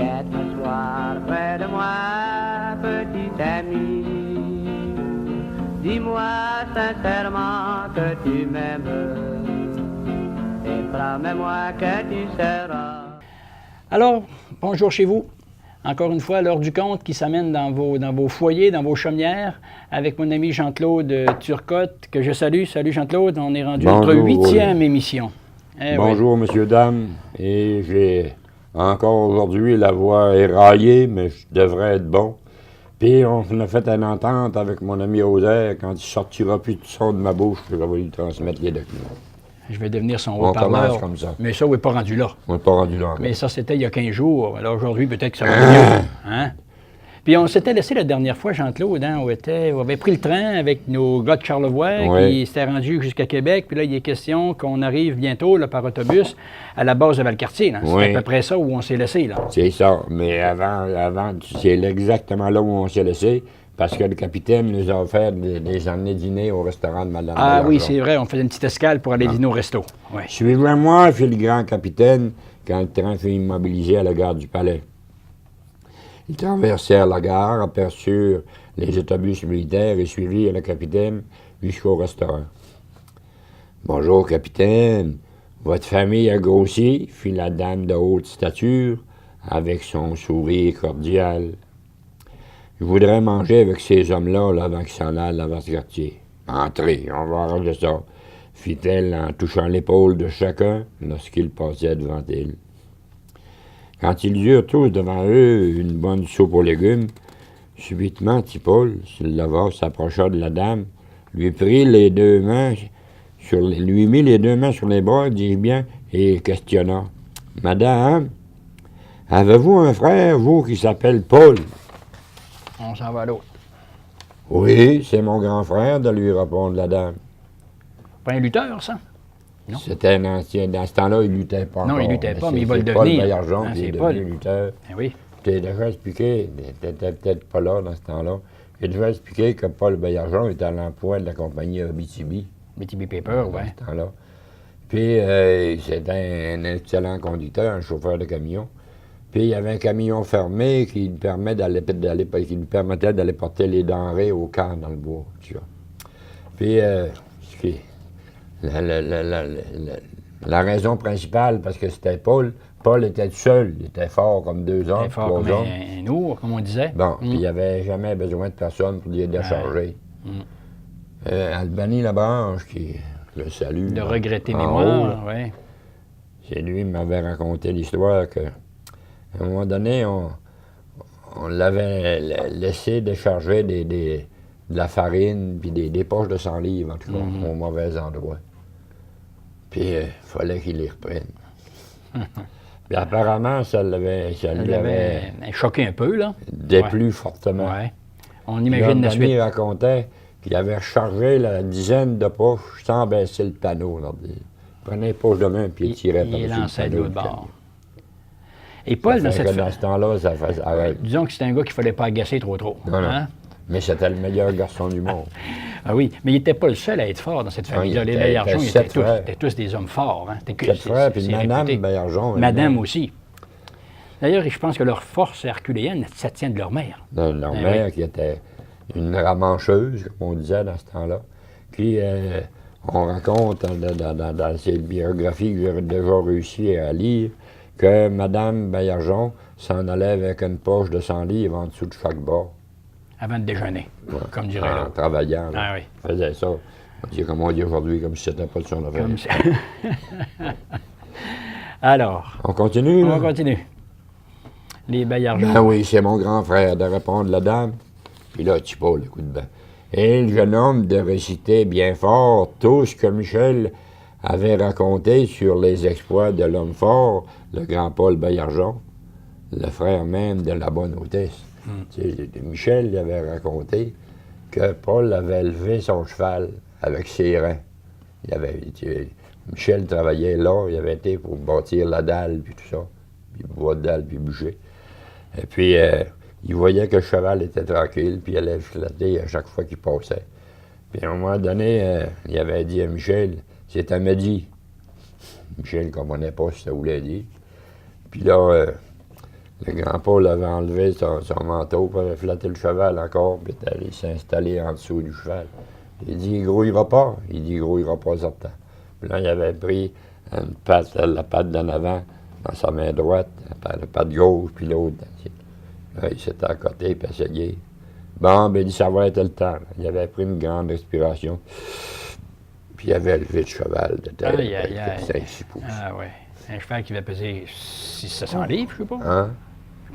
viens t'asseoir près de moi, petit ami. Dis-moi sincèrement que tu m'aimes et promets-moi que tu seras. Alors, bonjour chez vous. Encore une fois, l'heure du compte qui s'amène dans vos foyers, dans vos chaumières, avec mon ami Jean-Claude Turcotte, que je salue. Salut Jean-Claude, on est rendu à notre 8e émission. Bonjour, messieurs, dames. Et j'ai encore aujourd'hui la voix éraillée, mais je devrais être bon. Puis on a fait une entente avec mon ami Rosaire. Quand il sortira plus de son de ma bouche, je vais lui transmettre les documents. Je vais devenir son On haut-parleur. commence comme ça. Mais ça, on n'est pas rendu là. On n'est pas rendu là encore. Mais ça, c'était il y a 15 jours. Alors aujourd'hui, peut-être que ça va être mieux. Hein? Puis on s'était laissé la dernière fois, Jean-Claude, hein, on avait pris le train avec nos gars de Charlevoix, qui s'étaient rendus jusqu'à Québec. Puis là, il est question qu'on arrive bientôt là, par autobus à la base de Valcartier. C'est à peu près ça où on s'est laissé. Là. C'est ça. Mais avant c'est exactement là où on s'est laissé, parce que le capitaine nous a offert de les emmener dîner au restaurant de Madame Ah Bélanger. Oui, c'est vrai. On faisait une petite escale pour aller dîner au resto. Ouais. Suivez-moi, fit le grand capitaine, quand le train fut immobilisé à la gare du Palais. Ils traversèrent la gare, aperçurent les autobus militaires et suivirent le capitaine jusqu'au restaurant. « Bonjour, capitaine. Votre famille a grossi, » fit la dame de haute stature, avec son sourire cordial. « Je voudrais manger avec ces hommes-là là, avant qu'ils s'en aillent à Valcartier. »« Entrez, on va arranger ça, » fit-elle en touchant l'épaule de chacun lorsqu'il passait devant elle. Quand ils eurent tous devant eux une bonne soupe aux légumes, subitement Tipol, Sylvava, s'approcha de la dame, lui mit les deux mains sur les bras, dis-je bien, et questionna. « Madame, avez-vous un frère, vous, qui s'appelle Paul? » On s'en va à l'autre. « Oui, c'est mon grand frère, » de lui répondre la dame. Pas un lutteur, ça? Non. C'était un ancien. Dans ce temps-là, il ne luttait pas encore. Non, il ne luttait pas, mais il va le devenir. Paul Baillargeon, qui est devenu lutteur. Ben oui. Je t'ai déjà expliqué, tu n'étais peut-être pas là dans ce temps-là, j'ai déjà expliqué que Paul Baillargeon était à l'emploi de la compagnie Abitibi. Abitibi Paper, oui. Dans ce temps-là. Puis, c'était un excellent conducteur, un chauffeur de camion. Puis, il y avait un camion fermé qui lui permettait d'aller porter les denrées au camp dans le bois, tu vois. Puis, la raison principale, parce que c'était Paul était tout seul, il était fort comme deux hommes, fort trois comme hommes. un ours, comme on disait. Bon, puis il n'y avait jamais besoin de personne pour les décharger. Albany Labranche, qui le salue. De regretter en mémoire, haut, oui. c'est lui qui m'avait raconté l'histoire qu'à un moment donné, on l'avait laissé décharger de la farine, puis des poches de 100 livres, en tout cas, au mauvais endroit. Puis il fallait qu'il les reprenne. Puis apparemment, ça l'avait choqué un peu, là. Déplu fortement. Ouais. On imagine la suite. Il racontait qu'il avait rechargé la dizaine de poches sans baisser le panneau. Il prenait les poches de main puis il tirait par-dessus le panneau. Il lançait de l'autre bord. Et Paul, dans ce temps-là, ça faisait arrête. Disons que c'était un gars qu'il ne fallait pas agacer trop. Non, hein? Mais c'était le meilleur garçon du monde. Ah oui, mais il n'était pas le seul à être fort dans cette famille-là. Les Baillargeon, ils étaient tous des hommes forts. Hein? 7 frères, puis Madame Baillargeon. Madame aussi. D'ailleurs, je pense que leur force herculéenne, ça tient de leur mère. De leur mère, qui était une ramancheuse, comme on disait dans ce temps-là, qui, on raconte dans ces biographies que j'ai déjà réussi à lire, que Madame Baillargeon s'en allait avec une poche de 100 livres en dessous de chaque bord. Avant de déjeuner, comme dirait l'autre. En travaillant, Ah oui. faisait ça. Comme on dit aujourd'hui, comme si c'était pas de son affaire. Comme ça. Alors. On continue, là? On continue. Les Baillargeon. Ben oui, c'est mon grand frère, de répondre la dame. Puis là, tu pas le coup de bain. Et le jeune homme de réciter bien fort tout ce que Michel avait raconté sur les exploits de l'homme fort, le grand Paul Baillargeon, le frère même de la bonne hôtesse. Michel lui avait raconté que Paul avait levé son cheval avec ses reins. Michel travaillait là, il avait été pour bâtir la dalle, puis tout ça, puis bois de dalle, puis bûcher. Et puis, il voyait que le cheval était tranquille, puis il allait flatter à chaque fois qu'il passait. Puis à un moment donné, il avait dit à Michel, c'est à midi. Michel ne comprenait pas ce que ça voulait dire. Puis là, Le grand Paul avait enlevé son manteau, puis avait flatté le cheval encore, puis était allé s'installer en dessous du cheval. Il dit, il grouillera pas. Il dit, il grouillera pas certain. Puis là, il avait pris une patte, la patte d'en avant, dans sa main droite, la patte gauche, puis l'autre. Là, il s'était à côté, puis essayé. Bon, ben, il dit, ça va être le temps. Il avait pris une grande respiration, puis il avait levé le cheval de 5-6 pouces. Ah oui. Un cheval qui va peser 600 livres, je sais pas. Hein?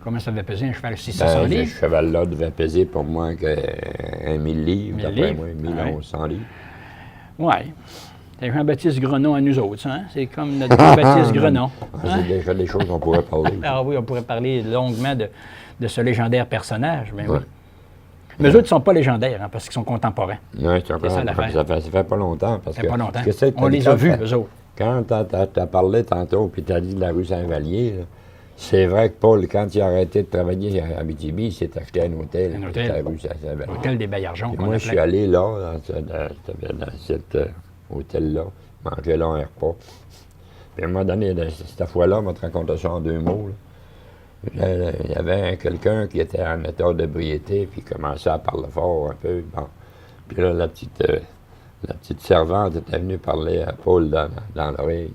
Comment ça devait peser un cheval 600 Ben, livres? ce cheval-là devait peser pour moins que 1000 livres, d'après moi, 1100 livres. Oui. C'est Jean-Baptiste Grenon à nous autres, ça, hein? C'est comme notre Jean-Baptiste Grenon. C'est déjà des choses qu'on pourrait parler. Ah oui, on pourrait parler longuement de ce légendaire personnage, mais Ouais. oui. Mais eux autres ne sont pas légendaires, hein, parce qu'ils sont contemporains. Oui, c'est ça, l'affaire. ça fait pas longtemps. Ça fait pas longtemps. que On les a vus, eux autres. Quand tu as parlé tantôt, puis tu as dit de la rue Saint-Vallier, là, c'est vrai que Paul, quand il a arrêté de travailler à Abitibi, il s'est acheté un hôtel. Un hôtel. À la rue Saint-Vallier. L'hôtel des Baillargeons, Puis qu'on moi, je suis appelait. allé là, dans cet hôtel-là, manger là un repas. Puis à un moment donné, cette fois-là, on va te raconter ça en 2 mots. Là. Il y avait quelqu'un qui était en état d'ébriété, puis il commençait à parler fort un peu. Bon. Puis là, la petite servante était venue parler à Paul dans l'oreille.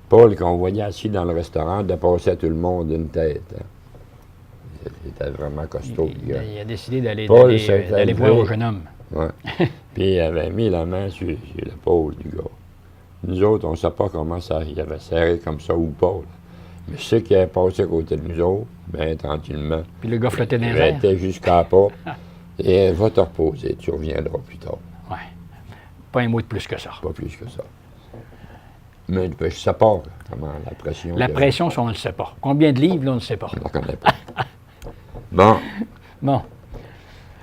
Paul, qu'on voyait assis dans le restaurant, dépassait tout le monde d'une tête. Hein. C'était vraiment costaud. Il a décidé d'aller Paul s'était voir levé. au jeune homme. Ouais. Puis il avait mis la main sur l'épaule du gars. Nous autres, on ne sait pas comment ça, il avait serré comme ça ou pas. Là. Mais ce qui avait passé à côté de nous autres, bien tranquillement. Puis le gars flottait dans les Il airs. était jusqu'à la porte. Et va te reposer, tu reviendras plus tard. Oui. Pas un mot de plus que ça. Pas plus que ça. Mais je sais pas comment la pression. La pression, ça, on ne le sait pas. Combien de livres, là, on ne le sait pas. On ne la connaît pas. Bon. Bon.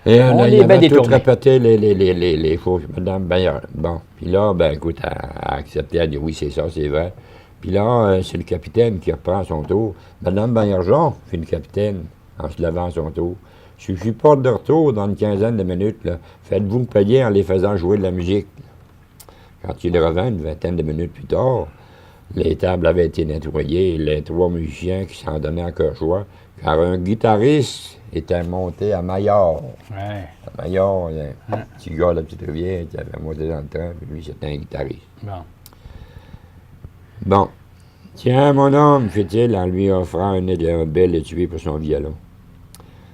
Et On là, les il bat avait tout détournés. répété les fausses. Madame Bayard. Bon. Puis là, ben écoute, elle a accepté, elle a dit oui, c'est ça, c'est vrai. Puis là, c'est le capitaine qui reprend son tour. Madame Baillargeon, fait le capitaine, en se levant à son tour. Je suis pas de retour dans une quinzaine de minutes. Là. Faites-vous me payer en les faisant jouer de la musique. Quand il revint, une vingtaine de minutes plus tard, les tables avaient été nettoyées et les 3 musiciens qui s'en donnaient encore joie, car un guitariste était monté à Maillard. Ouais. À Maillard, il y a un petit gars de la petite rivière qui avait monté dans le train, puis lui, c'était un guitariste. Bon. Bon. Tiens, mon homme, fit-il en lui offrant un bel étui pour son violon.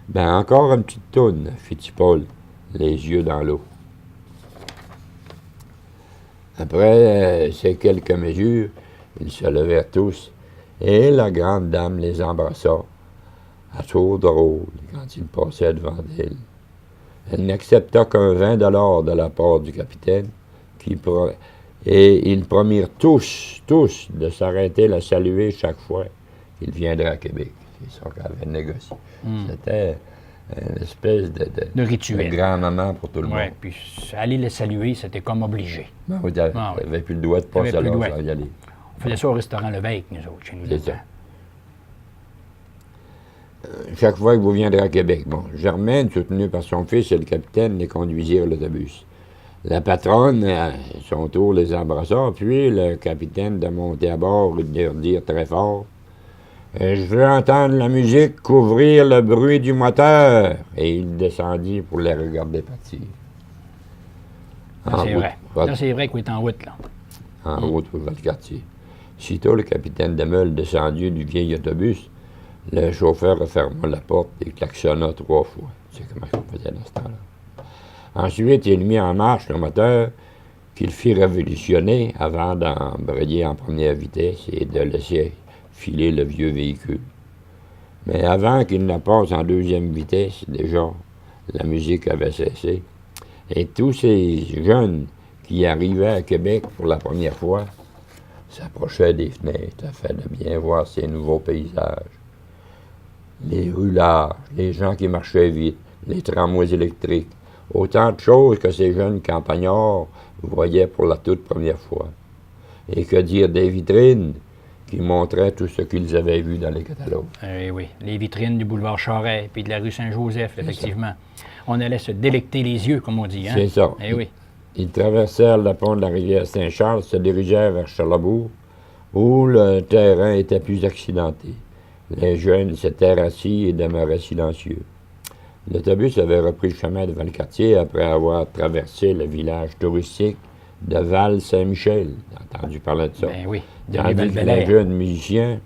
Ben, encore une petite toune, fit Paul, les yeux dans l'eau. Après ces quelques mesures, ils se levèrent tous, et la grande dame les embrassa, à tour de rôle, quand ils passaient devant elle. Elle n'accepta qu'un 20 $ de la part du capitaine, et ils promirent tous, de s'arrêter la saluer chaque fois qu'il viendrait à Québec. C'est ça qu'elle avait négocié. C'était une espèce De rituel. de grand-maman pour tout le Oui, monde. puis aller les saluer, c'était comme obligé. Ben, vous n'avez Ah oui. plus le droit de passer T'avais plus le là droit. sans y aller. On faisait ça au restaurant Lévesque, nous autres, chez nous. C'est là-dedans. ça. Chaque fois que vous viendrez à Québec, bon, Germaine, soutenue par son fils et le capitaine, les conduisirent à l'autobus. La patronne, à son tour, les embrassa, puis le capitaine de monter à bord et de leur dire très fort « Je veux entendre la musique couvrir le bruit du moteur. » Et il descendit pour les regarder partir. Là, c'est route, vrai. va- Là, c'est vrai qu'on est en route, là. en route pour votre quartier. Sitôt le capitaine Demeule descendu du vieil autobus, le chauffeur referma la porte et klaxonna 3 fois. Tu sais comment on faisait dans ce temps-là. Ensuite, il mit en marche le moteur qu'il fit révolutionner avant d'embrayer en première vitesse et de laisser filer le vieux véhicule. Mais avant qu'il ne passe en deuxième vitesse, déjà, la musique avait cessé. Et tous ces jeunes qui arrivaient à Québec pour la première fois s'approchaient des fenêtres afin de bien voir ces nouveaux paysages. Les rues larges, les gens qui marchaient vite, les tramways électriques, autant de choses que ces jeunes campagnards voyaient pour la toute première fois. Et que dire des vitrines qui montraient tout ce qu'ils avaient vu dans les catalogues. Oui, les vitrines du boulevard Charest puis de la rue Saint-Joseph, effectivement. On allait se délecter les yeux, comme on dit. Hein? C'est ça. Eh oui. Ils traversèrent le pont de la rivière Saint-Charles, se dirigèrent vers Charlebourg, où le terrain était plus accidenté. Les jeunes s'étaient rassis et demeuraient silencieux. L'autobus avait repris le chemin de Valcartier après avoir traversé le village touristique de Val-Saint-Michel. J'ai entendu parler de ça. Ben oui, Tandis que les jeunes musiciens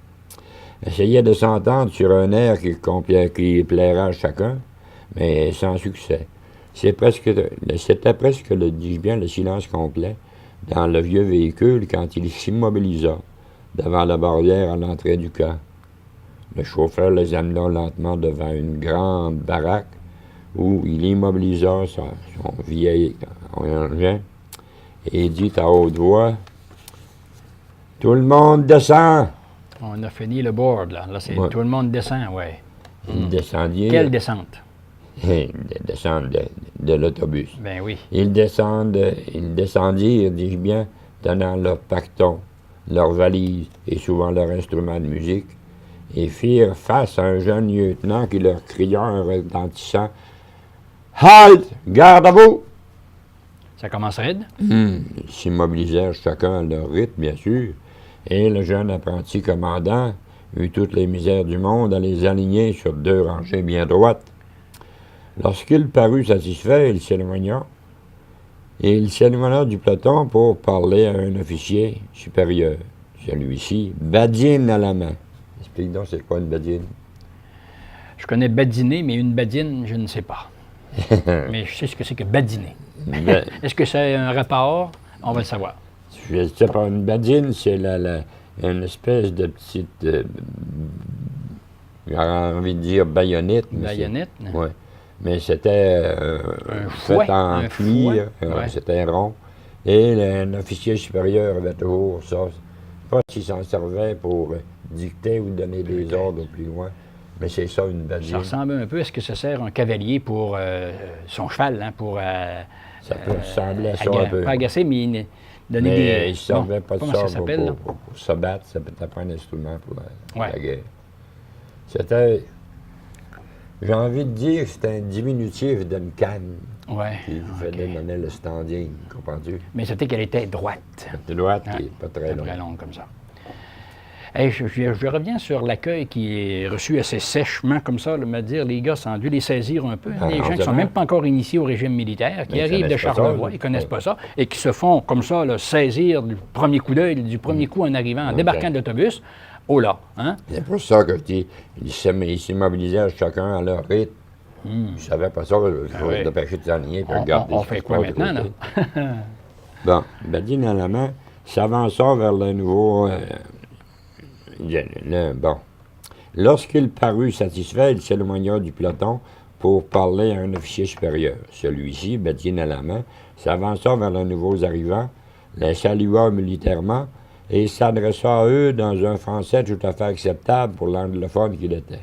essayaient de s'entendre sur un air qui plaira à chacun, mais sans succès. C'était presque, dis-je bien, le silence complet dans le vieux véhicule quand il s'immobilisa devant la barrière à l'entrée du camp. Le chauffeur les amena lentement devant une grande baraque où il immobilisa son vieil engin et dit à haute voix « Tout le monde descend! » On a fini le board, là. Là, c'est Ouais. tout le monde descend, oui. Ils descendirent. Quelle descente? Ils descendent de l'autobus. Ben oui. Ils descendirent, dis-je bien, tenant leur pacton, leurs valises et souvent leur instrument de musique, et firent face à un jeune lieutenant qui leur cria en retentissant « Halte! Garde à vous! » Ça commence raide? Ils s'immobilisèrent chacun à leur rythme, bien sûr, et le jeune apprenti commandant eut toutes les misères du monde à les aligner sur 2 rangées bien droites. Lorsqu'il parut satisfait, il s'éloigna, et il s'éloigna du peloton pour parler à un officier supérieur. Celui-ci, badine à la main. Explique donc, c'est quoi une badine? Je connais badiner, mais une badine, je ne sais pas. Mais je sais ce que c'est que badiner. Ben, Est-ce que c'est un rapport? On va le savoir. je ne sais pas, une badine, c'est une espèce de petite, j'ai envie de dire baïonnette. Baïonnette? Oui. Mais c'était fouet, fait en un cuir, fouet, ouais. c'était rond. Et un officier supérieur avait toujours ça. Pas s'il s'en servait pour dicter ou donner des ordres au plus loin, mais c'est ça, une badine. Ça ressemble un peu à ce que ça sert un cavalier pour son cheval, hein, pour... Ça peut ressembler à ça un peu. Pas agacer, mais donner Mais des... il ne servait Bon, pas de comment ça ça s'appelle, là? pour se battre, ça peut être un instrument pour la Ouais. guerre. C'était, j'ai envie de dire, c'était un diminutif d'une canne Ouais. qui venait donner le standing, comprends-tu? Mais c'était qu'elle était droite. De droite, Ouais. qui n'est pas très long. Très longue comme ça. Hey, je reviens sur l'accueil qui est reçu assez sèchement comme ça, là, me dire, les gars, ça a dû les saisir un peu. Hein, Ah, les gens qui ne sont absolument. même pas encore initiés au régime militaire, qui Mais ils arrivent de connaissent pas ça, Charlevoix, là. ils ne connaissent Ouais. pas ça, et qui se font comme ça, là, saisir du premier coup d'œil, du premier coup en arrivant, en débarquant de l'autobus. Oh là, hein? C'est pour ça qu'ils s'immobilisaient chacun à leur rythme. Ils ne savaient pas ça, il faut ouais. dépêcher de s'aligner et On regarder. ce fait qui se quoi passe de maintenant, côté. là? Bon, badine à la main, s'avança vers le nouveau... bon. Lorsqu'il parut satisfait, il s'éloigna du peloton pour parler à un officier supérieur. Celui-ci, badine à la main, s'avança vers les nouveaux arrivants, les salua militairement et s'adressa à eux dans un français tout à fait acceptable pour l'anglophone qu'il était.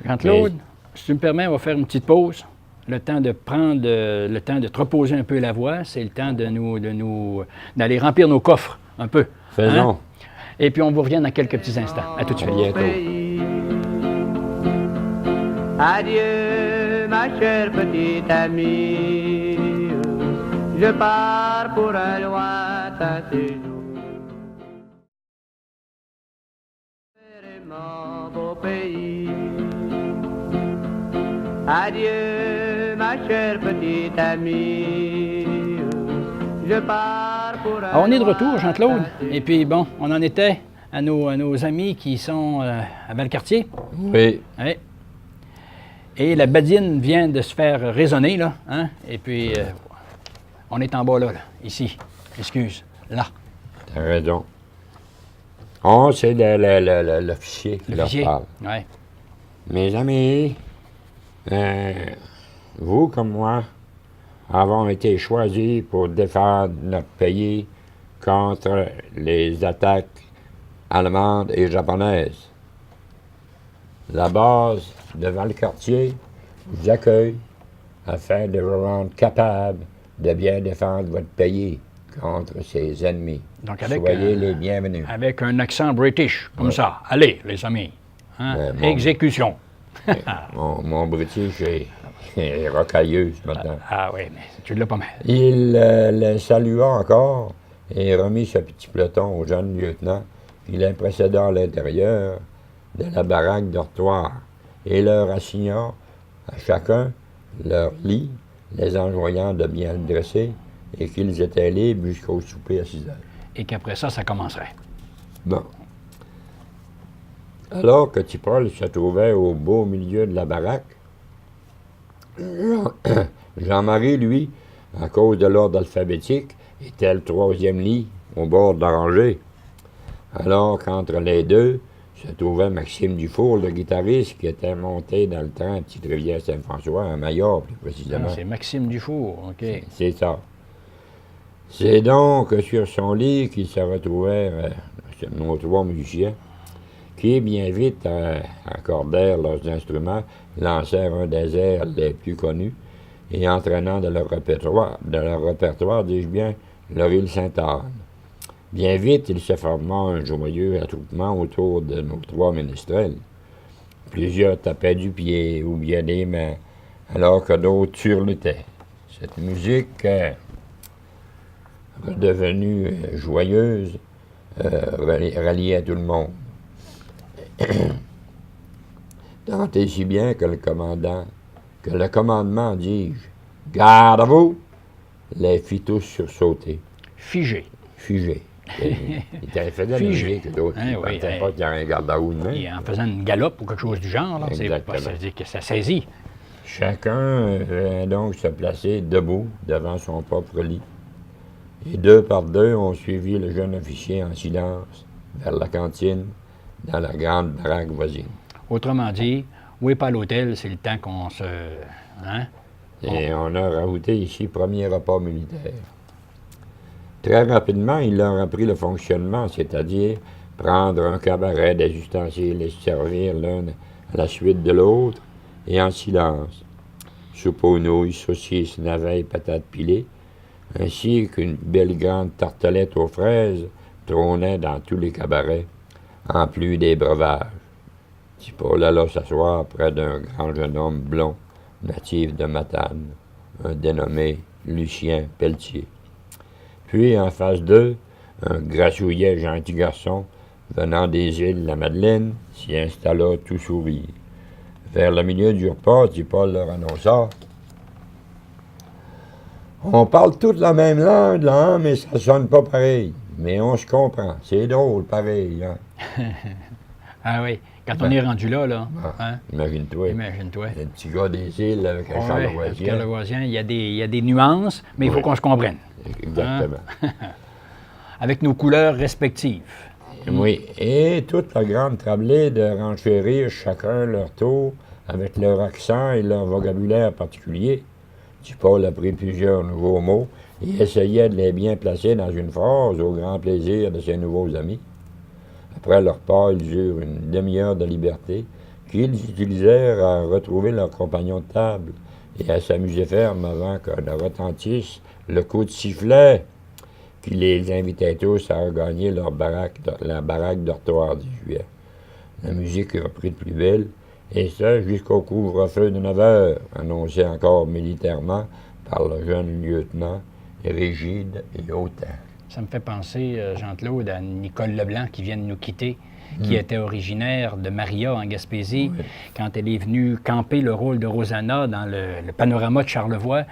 Jean-Claude, si tu me permets, on va faire une petite pause. Le temps de prendre, le temps de te reposer un peu la voix. C'est le temps d'aller remplir nos coffres un peu. Faisons. Hein? Et puis on vous revient dans quelques petits instants. À tout de suite. À bientôt. Pays. Adieu, ma chère petite amie. Je pars pour un lointain séjour. Mon beau pays. Adieu, ma chère petite amie. Je pars pour un Alors, on est de retour, Jean-Claude. lointain Et puis bon, on en était à nos amis qui sont à Valcartier. Oui. Ouais. Et la badine vient de se faire résonner, là. Hein? Et puis, on est en bas là, ici. Excuse, là. T'as raison. Oh, c'est l'officier qui leur L'officier. parle. Ouais. Mes amis, vous comme moi, avons été choisis pour défendre notre pays contre les attaques allemandes et japonaises. La base de Valcartier vous accueille afin de vous rendre capable de bien défendre votre pays contre ses ennemis. Donc, avec Soyez un- les bienvenus. Avec un accent british, comme ça. Allez, les amis. Hein? Ouais, bon. Exécution. Mon british est rocailleux ce matin. Ah oui, mais tu l'as pas mal. Il le salua encore et remit ce petit peloton au jeune lieutenant qui les précéda à l'intérieur de la baraque dortoir et leur assigna à chacun leur lit, les enjoignant de bien le dresser et qu'ils étaient libres jusqu'au souper à 6 heures. Et qu'après ça, ça commencerait. Bon. Alors que Tipol se trouvait au beau milieu de la baraque, Jean-Marie, lui, à cause de l'ordre alphabétique, était le 3e lit au bord de la rangée. Alors qu'entre les deux se trouvait Maxime Dufour, le guitariste, qui était monté dans le train à Petite-Rivière-Saint-François, à Maillard, plus précisément. C'est Maxime Dufour, OK. C'est ça. C'est donc sur son lit qu'ils se retrouvèrent nos 3 musiciens, qui bien vite accordèrent leurs instruments, lancèrent un des airs les plus connus, et entraînant de leur répertoire, dis-je bien, leur île Sainte-Anne. Bien vite, il se forma un joyeux attroupement autour de nos 3 ménestrels. Plusieurs tapaient du pied ou bien des mains, alors que d'autres surluttaient. Cette musique, redevenue joyeuse, ralliait tout le monde. Tant et si bien que le commandement, dis-je, garde à vous, les fit tous sursauter. Figé. Il faisait la musique que d'autres. Il ne pensait pas qu'il y avait un garde à vous demain. Et en faisant une galope ou quelque chose du genre, là, ça veut dire que ça saisit. Chacun vint donc se placer debout devant son propre lit. Et 2 par 2, on suivit le jeune officier en silence vers la cantine dans la grande baraque voisine. Autrement dit, oui, pas à l'hôtel, c'est le temps qu'on se... Hein? Et on a rajouté ici premier repas militaire. Très rapidement, il leur a appris le fonctionnement, c'est-à-dire prendre un cabaret des ustensiles et se servir l'un à la suite de l'autre, et en silence. Soupe aux nouilles, saucisses, navets, patates pilées, ainsi qu'une belle grande tartelette aux fraises trônait dans tous les cabarets, en plus des breuvages. Tipol alla s'asseoir près d'un grand jeune homme blond, natif de Matane, un dénommé Lucien Pelletier. Puis, en face d'eux, un grassouillet gentil garçon, venant des îles de la Madeleine, s'y installa tout sourire. Vers le milieu du repas, Tipol leur annonça « On parle toute la même langue, là, hein, mais ça sonne pas pareil. Mais on se comprend. C'est drôle, pareil. Hein. » Ah oui, quand on est rendu là, hein? Imagine-toi. Imagine-toi. Un petit gars des îles avec un charlevoisien. Charlevoisien, il y a des nuances, mais il faut qu'on se comprenne. Exactement. Hein? Avec nos couleurs respectives. Oui, et toute la grande tablée de renchérir chacun leur tour avec leur accent et leur vocabulaire particulier. Tipol a pris plusieurs nouveaux mots et essayait de les bien placer dans une phrase au grand plaisir de ses nouveaux amis. Après leur repas, ils eurent une demi-heure de liberté qu'ils utilisèrent à retrouver leurs compagnons de table et à s'amuser ferme avant que ne retentisse le coup de sifflet qui les invitait tous à regagner la baraque dortoir du juillet. La musique reprit de plus belle, et ça jusqu'au couvre-feu de 9 heures, annoncé encore militairement par le jeune lieutenant, rigide et hautain. Ça me fait penser, Jean-Claude, à Nicole Leblanc qui vient de nous quitter, qui était originaire de Maria en Gaspésie, quand elle est venue camper le rôle de Rosanna dans le panorama de Charlevoix,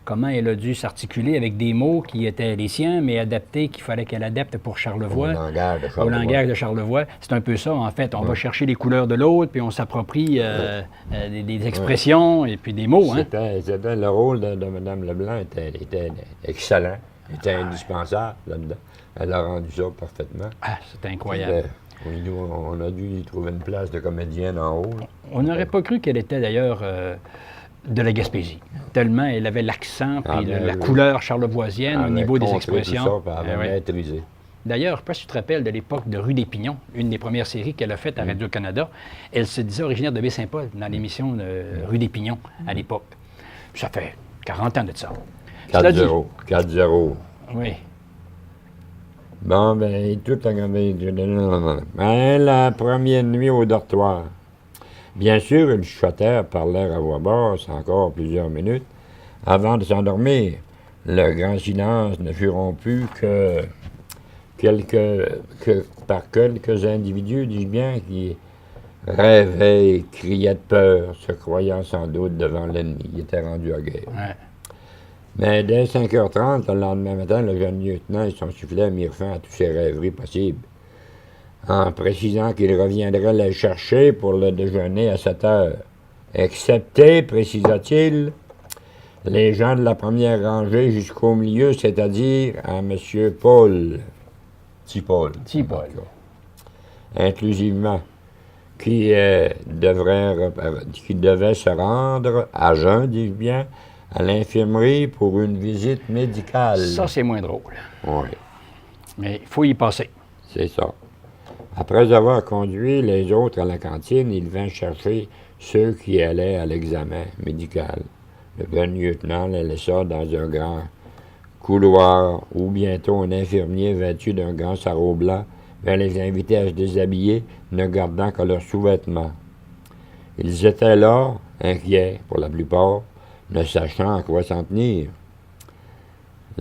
comment elle a dû s'articuler avec des mots qui étaient les siens, mais adaptés, qu'il fallait qu'elle adapte pour Charlevoix. Au langage de Charlevoix. C'est un peu ça, en fait. On va chercher les couleurs de l'autre, puis on s'approprie des expressions et puis des mots. C'était le rôle de Mme Leblanc était excellent, était indispensable là-dedans. Elle a rendu ça parfaitement. Ah, c'est incroyable. Oui, nous, on a dû y trouver une place de comédienne en haut. Là. On n'aurait pas cru qu'elle était d'ailleurs de la Gaspésie, tellement elle avait l'accent et la couleur charlevoisienne au niveau des expressions. Tout ça, elle avait maîtrisé. D'ailleurs, je ne sais pas si tu te rappelles de l'époque de Rue des Pignons, une des premières séries qu'elle a faites à Radio-Canada. Elle se disait originaire de Baie-Saint-Paul, dans l'émission de Rue des Pignons, à l'époque. Ça fait 40 ans de ça. 4-0. 4-0. Oui. Bon, ben, tout a la première nuit au dortoir. Bien sûr, ils chuchotèrent, parlèrent à voix basse encore plusieurs minutes avant de s'endormir. Le grand silence ne fut rompu que par quelques individus, dis-je bien, qui rêvait et criait de peur, se croyant sans doute devant l'ennemi. Il était rendu à guerre. Ouais. Mais dès 5h30, le lendemain matin, le jeune lieutenant et son soufflet mirent fin à toutes ses rêveries possibles, en précisant qu'il reviendrait les chercher pour le déjeuner à 7h. Excepté, précisa-t-il, les gens de la première rangée jusqu'au milieu, c'est-à-dire à M. Paul, petit Paul, inclusivement, qui devait se rendre à jeun, dis-je bien, à l'infirmerie pour une visite médicale. Ça, c'est moins drôle. Oui, Mais il faut y passer. c'est ça. Après avoir conduit les autres à la cantine, il vint chercher ceux qui allaient à l'examen médical. Le jeune lieutenant les laissa dans un grand couloir où bientôt un infirmier vêtu d'un grand sarrau blanc vint les inviter à se déshabiller, ne gardant que leurs sous-vêtements. Ils étaient là, inquiets pour la plupart, ne sachant à quoi s'en tenir.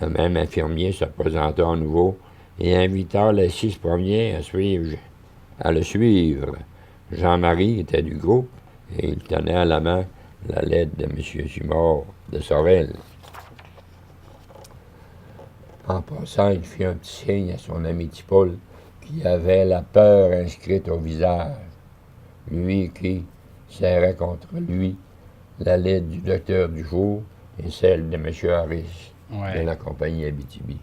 Le même infirmier se présenta à nouveau et invita les 6 premiers à le suivre. Jean-Marie était du groupe et il tenait à la main la lettre de M. Simard de Sorel. En passant, il fit un petit signe à son ami Tipol, qui avait la peur inscrite au visage. Lui qui serrait contre lui la lettre du docteur du jour et celle de M. Harris, de la compagnie Abitibi.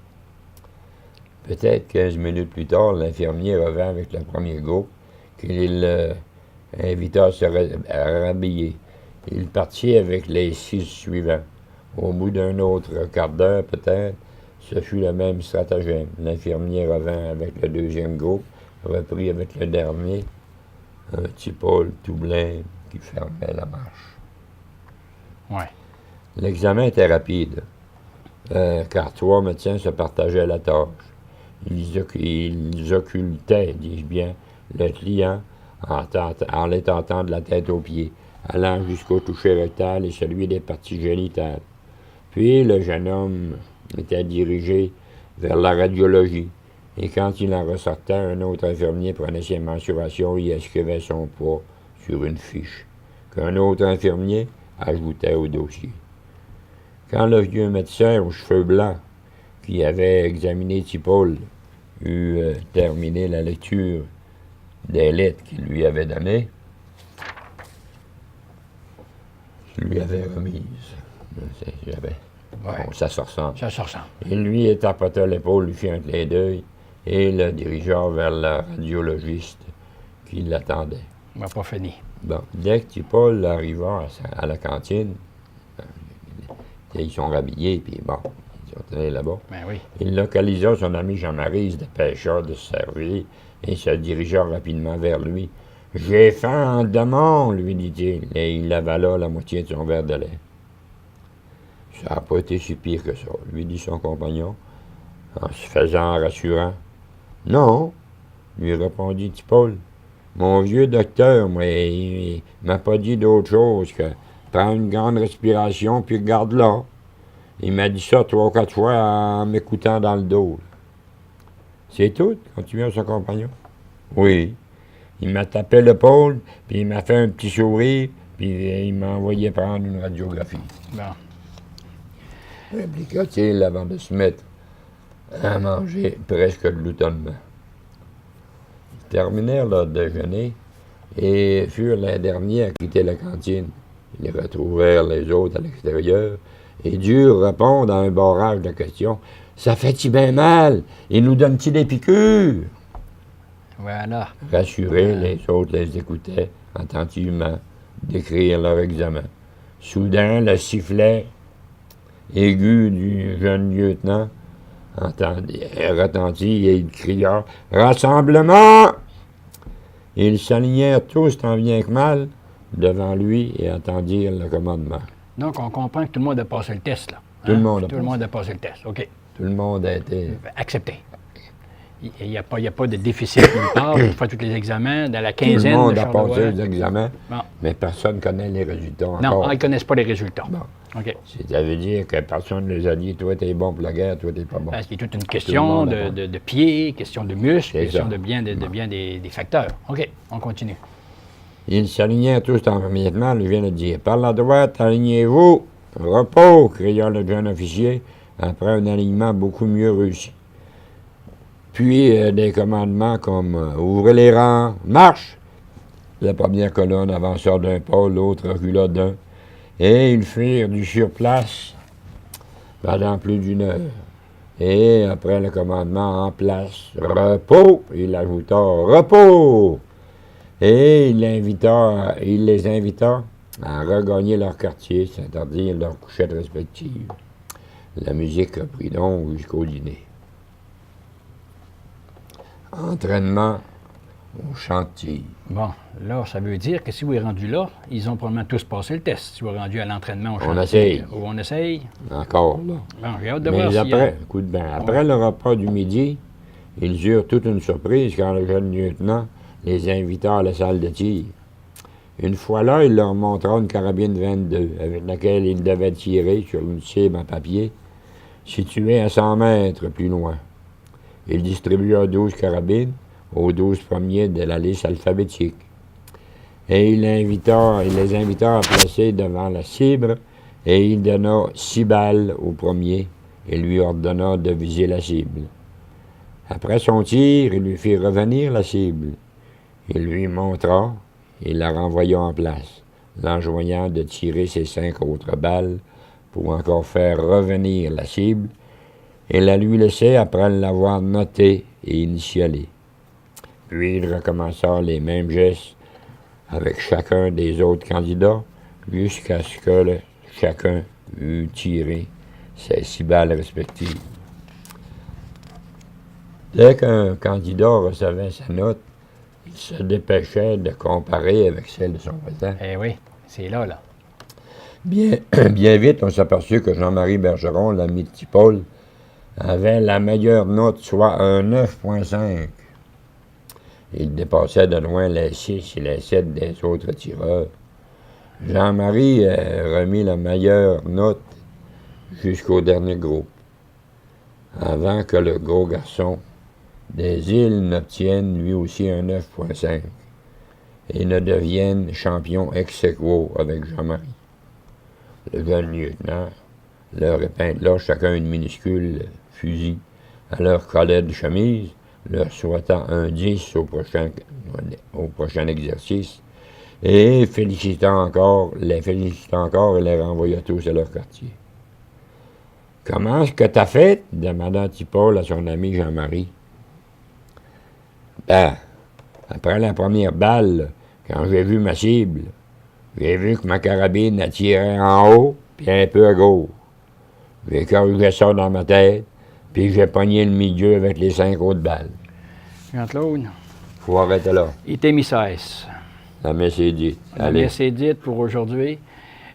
Peut-être 15 minutes plus tard, l'infirmier revint avec le premier groupe qu'il invita à se rhabiller. Il partit avec les 6 suivants. Au bout d'un autre quart d'heure, peut-être, ce fut le même stratagème. L'infirmier revint avec le deuxième groupe, reprit avec le dernier, un petit Paul tout blême qui fermait la marche. Ouais. L'examen était rapide, car 3 médecins se partageaient la tâche. Ils occultaient, dis-je bien, le client en les tentant de la tête aux pieds, allant jusqu'au toucher rectal et celui des parties génitales. Puis le jeune homme était dirigé vers la radiologie, et quand il en ressortait, un autre infirmier prenait ses mensurations et inscrivait son poids sur une fiche, qu'un autre infirmier ajoutait au dossier. Quand le vieux médecin aux cheveux blancs, qui avait examiné Tipol, eut terminé la lecture des lettres qu'il lui avait données, je lui avais remise. Ouais. Bon, ça se ressemble. Ça se ressemble. Il lui tapota l'épaule, lui fit un clin d'œil et le dirigea vers le radiologiste qui l'attendait. On n'a pas fini. Bon, dès que Paul arriva à la cantine, ils sont rhabillés, puis bon, ils sont allés là-bas. Ben oui. Il localisa son ami Jean-Marie, de pêcheur de se servir, et se dirigea rapidement vers lui. « J'ai faim en demande, lui dit-il, et il avala la moitié de son verre de lait. « Ça n'a pas été si pire que ça, lui dit son compagnon, en se faisant rassurant. « Non, lui répondit Paul. Mon vieux docteur, moi, il m'a pas dit d'autre chose que prends une grande respiration puis regarde là. Il m'a dit ça 3 ou 4 fois en m'écoutant dans le dos. » « C'est tout? » continua son compagnon. « Oui. Il m'a tapé l'épaule, puis il m'a fait un petit sourire, puis il m'a envoyé prendre une radiographie. » Bon. Répliqua-t-il avant de se mettre à manger presque de l'outonnement. Ils terminèrent leur déjeuner et furent les derniers à quitter la cantine. Ils retrouvèrent les autres à l'extérieur et durent répondre à un barrage de questions. « Ça fait-il bien mal? Il nous donne-t-il des piqûres? » Voilà. Rassurés, les autres les écoutaient attentivement décrire leur examen. Soudain, le sifflet aigu du jeune lieutenant retentit et il cria « Rassemblement !» Ils s'alignèrent tous tant bien que mal devant lui et attendirent le commandement. Donc, on comprend que tout le monde a passé le test, là. Tout le monde a passé le test, OK. Tout le monde a été... Accepté. Il n'y a pas de déficit nulle part. On fait tous les examens dans la quinzaine. Tout le monde de a Charlevoix. passé les examens, Bon. mais personne ne connaît les résultats encore. Non, ils ne connaissent pas les résultats. Bon. OK. Ça veut dire que personne ne les a dit, toi, t'es bon pour la guerre, toi, t'es pas bon. Parce qu'il y a toute une question Tout le monde de pieds, question de muscles, C'est question ça. de bien des facteurs. OK, on continue. Ils s'alignèrent tous immédiatement, je viens de dire. Par la droite, alignez-vous. Repos, cria le jeune officier, après un alignement beaucoup mieux réussi. Puis des commandements comme ouvrez les rangs, marche. La première colonne avança d'un pas, l'autre recula d'un, et ils firent du surplace pendant plus d'une heure. Et après le commandement en place, repos, il ajouta repos. Et il les invita à regagner leur quartier, c'est-à-dire leur couchette respective. La musique reprit donc jusqu'au dîner. Entraînement au chantier. Bon, là, ça veut dire que si vous êtes rendu là, ils ont probablement tous passé le test. Si vous êtes rendu à l'entraînement au chantier. On essaye. Ou on essaye. Encore, là. Bon, j'ai hâte de Mais voir après, coup de bain, après le repas du midi, ils eurent toute une surprise quand le jeune lieutenant les invita à la salle de tir. Une fois là, il leur montra une carabine 22 avec laquelle ils devaient tirer sur une cible en papier située à 100 mètres plus loin. Il distribua 12 carabines aux 12 premiers de la liste alphabétique. Et il les invita à placer devant la cible et il donna 6 balles au premier et lui ordonna de viser la cible. Après son tir, il lui fit revenir la cible. Il lui montra et la renvoya en place, l'enjoignant de tirer ses 5 autres balles pour encore faire revenir la cible et la lui laisser après l'avoir notée et initialée. Puis il recommença les mêmes gestes avec chacun des autres candidats jusqu'à ce que chacun eût tiré ses 6 balles respectives. Dès qu'un candidat recevait sa note, il se dépêchait de comparer avec celle de son voisin. Eh oui, c'est là, là. Bien vite, on s'aperçut que Jean-Marie Bergeron, l'ami de Tipol, avait la meilleure note, soit un 9,5. Il dépassait de loin les 6 et les 7 des autres tireurs. Jean-Marie remit la meilleure note jusqu'au dernier groupe, avant que le gros garçon des îles n'obtienne lui aussi un 9,5 et ne devienne champion ex aequo avec Jean-Marie. Le jeune lieutenant leur épingla chacun une minuscule fusil à leur collet de chemise, leur souhaitant un 10 au prochain exercice, et les félicitant encore et les renvoya tous à leur quartier. « Comment est-ce que t'as fait? » demanda Tipol à son ami Jean-Marie. « Ben, après la première balle, quand j'ai vu ma cible, j'ai vu que ma carabine attirait en haut, puis un peu à gauche. J'ai corrigé ça dans ma tête, puis j'ai pogné le milieu avec les 5 autres balles. » Jean-Claude. Faut arrêter là. Item cesse. La messe est dite. La messe est dite pour aujourd'hui.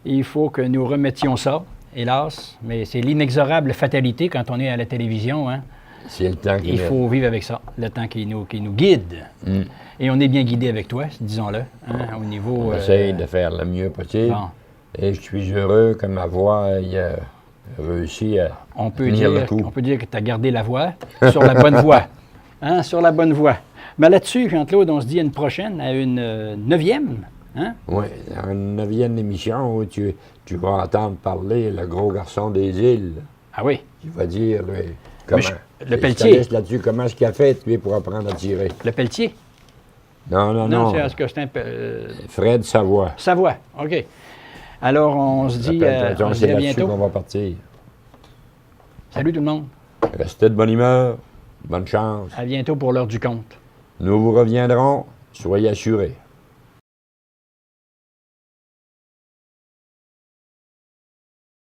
Il faut que nous remettions ça, hélas, mais c'est l'inexorable fatalité quand on est à la télévision, hein. C'est le temps Il faut vivre avec ça, le temps qui nous guide. Mm. Et on est bien guidé avec toi, disons-le, hein, au niveau... On essaye de faire le mieux possible. Bon. Et je suis heureux que ma voix ait réussi à tenir le coup. On peut dire que tu as gardé la voix sur la bonne voie. Hein, sur la bonne voie. Mais là-dessus, Jean-Claude, on se dit à une prochaine, à une 9e. Hein? Oui, dans une 9e émission où tu vas entendre parler le gros garçon des îles. Ah oui? Qui va dire, comment... Le Pelletier. Là-dessus, comment est-ce qu'il a fait, lui, pour apprendre à tirer? Le Pelletier? Non. Non, c'est un Fred Savoie. Savoie, OK. Alors, on se dit à bientôt. On va partir. Salut tout le monde. Restez de bonne humeur. Bonne chance. À bientôt pour l'heure du compte. Nous vous reviendrons, soyez assurés.